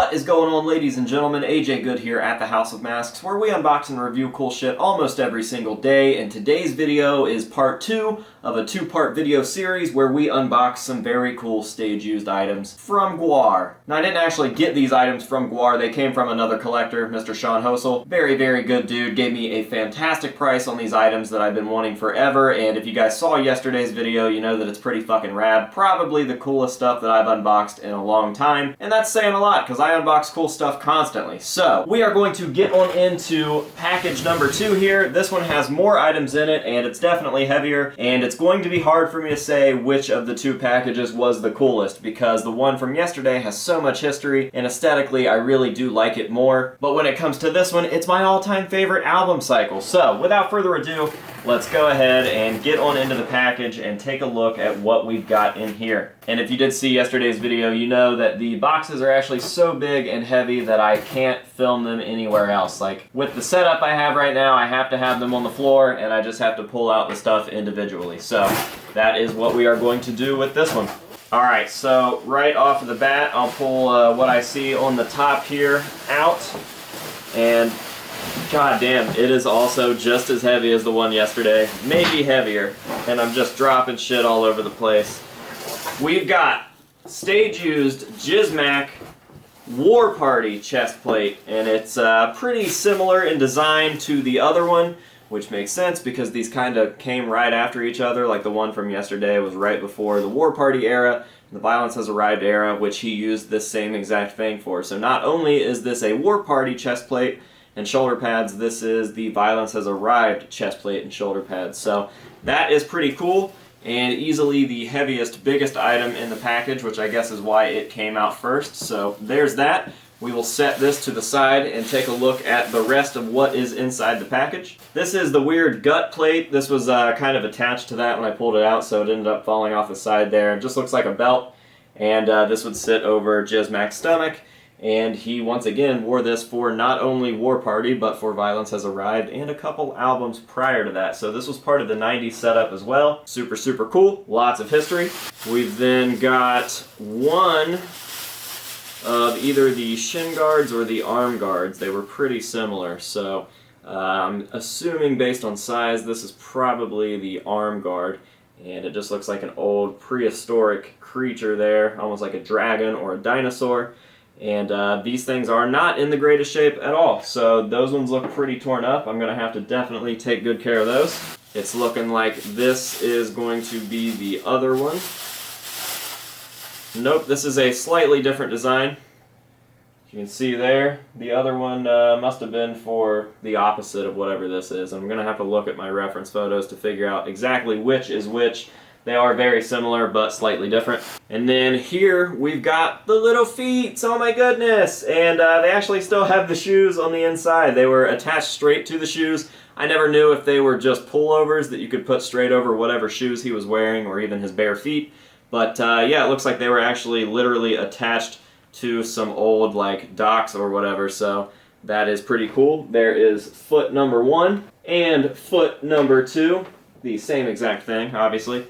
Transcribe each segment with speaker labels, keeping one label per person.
Speaker 1: What is going on, ladies and gentlemen? AJ Good here at the House of Masks, where we unbox and review cool shit almost every single day, and today's video is part 2 of a 2-part video series where we unbox some very cool stage-used items from Gwar. Now, I didn't actually get these items from Gwar, they came from another collector, Mr. Sean Hosel. Very, very good dude, gave me a fantastic price on these items that I've been wanting forever, and if you guys saw yesterday's video, you know that it's pretty fucking rad. Probably the coolest stuff that I've unboxed in a long time, and that's saying a lot, because I unbox cool stuff constantly. So, we are going to get on into package number 2 here. This one has more items in it, and it's definitely heavier, and it's going to be hard for me to say which of the 2 packages was the coolest, because the one from yesterday has so much history, and aesthetically I really do like it more. But when it comes to this one, it's my all-time favorite album cycle. So, without further ado, let's go ahead and get on into the package and take a look at what we've got in here. And if you did see yesterday's video, you know that the boxes are actually so big and heavy that I can't film them anywhere else. Like, with the setup I have right now, I have to have them on the floor, and I just have to pull out the stuff individually. So, that is what we are going to do with this one. Alright, so right off of the bat, I'll pull what I see on the top here out, and god damn, it is also just as heavy as the one yesterday, maybe heavier, and I'm just dropping shit all over the place. We've got stage-used Jizmac War Party chest plate, and it's pretty similar in design to the other one, which makes sense because these kind of came right after each other. Like the one from yesterday was right before the War Party era, the Violence Has Arrived era, which he used this same exact thing for. So not only is this a War Party chest plate and shoulder pads, this is the Violence Has Arrived chest plate and shoulder pads. So that is pretty cool, and easily the heaviest, biggest item in the package, which I guess is why it came out first. So there's that. We will set this to the side and take a look at the rest of what is inside the package. This is the weird gut plate. This was kind of attached to that when I pulled it out, so it ended up falling off the side there. It just looks like a belt, and this would sit over Jizmac's stomach. And he, once again, wore this for not only War Party, but for Violence Has Arrived, and a couple albums prior to that. So this was part of the 90s setup as well. Super, super cool. Lots of history. We've then got one of either the shin guards or the arm guards. They were pretty similar, so I'm assuming based on size this is probably the arm guard, and it just looks like an old prehistoric creature there, almost like a dragon or a dinosaur, and these things are not in the greatest shape at all, so those ones look pretty torn up. I'm going to have to definitely take good care of those. It's looking like this is going to be the other one. Nope, this is a slightly different design. You can see there, the other one must have been for the opposite of whatever this is. I'm going to have to look at my reference photos to figure out exactly which is which. They are very similar, but slightly different. And then here, we've got the little feet, oh my goodness! And they actually still have the shoes on the inside. They were attached straight to the shoes. I never knew if they were just pullovers that you could put straight over whatever shoes he was wearing, or even his bare feet. But yeah, it looks like they were actually literally attached to some old like docks or whatever, so that is pretty cool. There is foot number 1 and foot number 2, the same exact thing, obviously.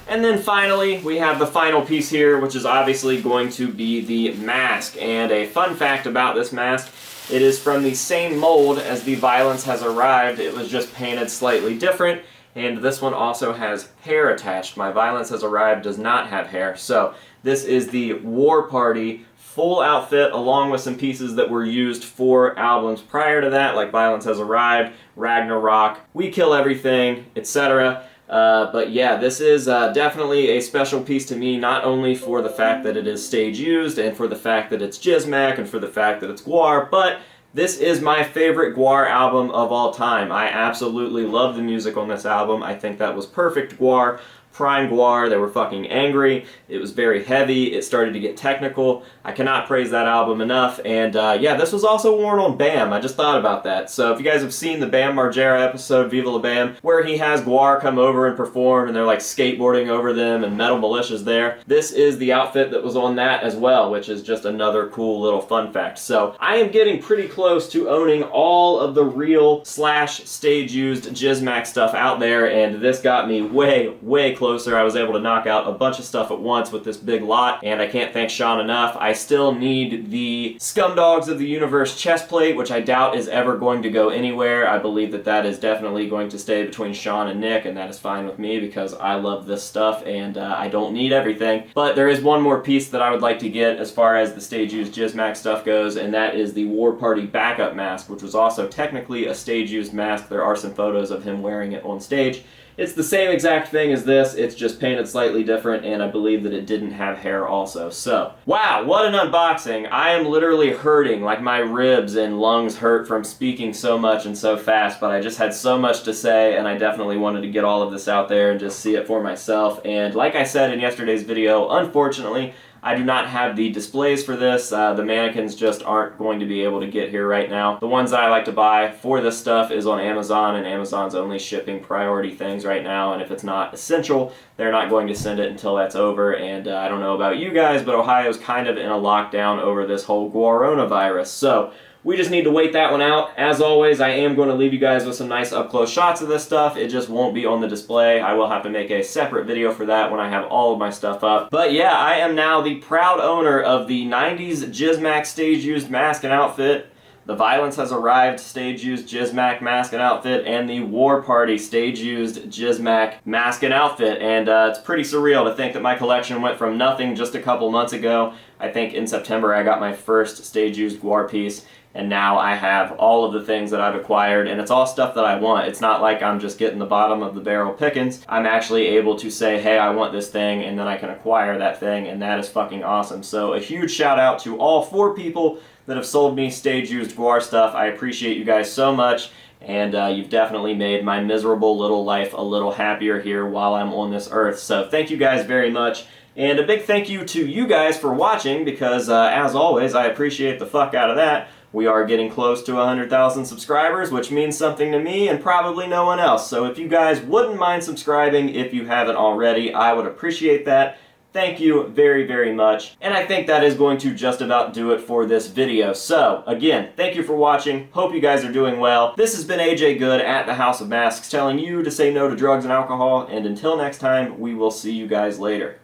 Speaker 1: And then finally, we have the final piece here, which is obviously going to be the mask. And a fun fact about this mask, it is from the same mold as the Violence Has Arrived. It was just painted slightly different. And this one also has hair attached. My Violence Has Arrived does not have hair. So this is the War Party full outfit, along with some pieces that were used for albums prior to that, like Violence Has Arrived, Ragnarok, We Kill Everything, etc. But yeah, this is definitely a special piece to me, not only for the fact that it is stage used, and for the fact that it's Jizmac, and for the fact that it's Gwar, but this is my favorite Gwar album of all time. I absolutely love the music on this album. I think that was perfect Gwar. Prime Gwar, they were fucking angry, it was very heavy, it started to get technical. I cannot praise that album enough, and yeah, this was also worn on Bam, I just thought about that. So if you guys have seen the Bam Margera episode, Viva La Bam, where he has Gwar come over and perform, and they're like skateboarding over them, and Metal Militia's there, this is the outfit that was on that as well, which is just another cool little fun fact. So I am getting pretty close to owning all of the real / stage used Jizmac stuff out there, and this got me way, way closer. I was able to knock out a bunch of stuff at once with this big lot, and I can't thank Sean enough. I still need the Scumdogs of the Universe chest plate, which I doubt is ever going to go anywhere. I believe that that is definitely going to stay between Sean and Nick, and that is fine with me because I love this stuff and I don't need everything. But there is one more piece that I would like to get as far as the stage used Jizmac stuff goes, and that is the War Party backup mask, which was also technically a stage used mask. There are some photos of him wearing it on stage. It's the same exact thing as this, it's just painted slightly different, and I believe that it didn't have hair also. So, wow, what an unboxing. I am literally hurting, like my ribs and lungs hurt from speaking so much and so fast, but I just had so much to say, and I definitely wanted to get all of this out there and just see it for myself. And like I said in yesterday's video, unfortunately, I do not have the displays for this. The mannequins just aren't going to be able to get here right now. The ones that I like to buy for this stuff is on Amazon, and Amazon's only shipping priority things right now, and if it's not essential, they're not going to send it until that's over. And I don't know about you guys, but Ohio's kind of in a lockdown over this whole Guaronavirus. So we just need to wait that one out. As always, I am going to leave you guys with some nice up-close shots of this stuff. It just won't be on the display. I will have to make a separate video for that when I have all of my stuff up. But yeah, I am now the proud owner of the 90s Jizmac stage-used mask and outfit, the Violence Has Arrived stage-used Jizmac mask and outfit, and the War Party stage-used Jizmac mask and outfit. And it's pretty surreal to think that my collection went from nothing just a couple months ago. I think in September I got my first stage-used Gwar piece, and now I have all of the things that I've acquired, and it's all stuff that I want. It's not like I'm just getting the bottom of the barrel pickings. I'm actually able to say, hey, I want this thing, and then I can acquire that thing, and that is fucking awesome. So a huge shout out to all 4 people that have sold me stage-used Gwar stuff. I appreciate you guys so much, and you've definitely made my miserable little life a little happier here while I'm on this earth. So thank you guys very much. And a big thank you to you guys for watching, because as always, I appreciate the fuck out of that. We are getting close to 100,000 subscribers, which means something to me and probably no one else. So if you guys wouldn't mind subscribing if you haven't already, I would appreciate that. Thank you very, very much. And I think that is going to just about do it for this video. So, again, thank you for watching. Hope you guys are doing well. This has been AJ Good at the House of Masks telling you to say no to drugs and alcohol. And until next time, we will see you guys later.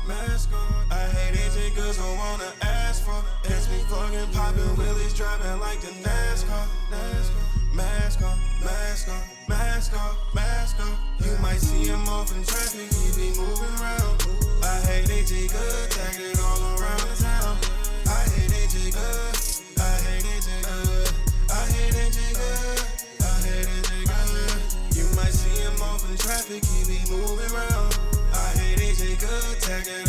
Speaker 2: Mask on. I hate AJ cause I wanna ask for. Ask me fucking been popping wheelies, driving like the NASCAR. Mask on, mask on, mask on, mask on. You might see him off in traffic, he be moving around. I hate AJ Good, tagged it all around the town. I hate AJ Good, I hate AJ Good, I hate AJ Good, I hate AJ Good. You might see him off in traffic, he be moving around. I hate AJ Good, tagged it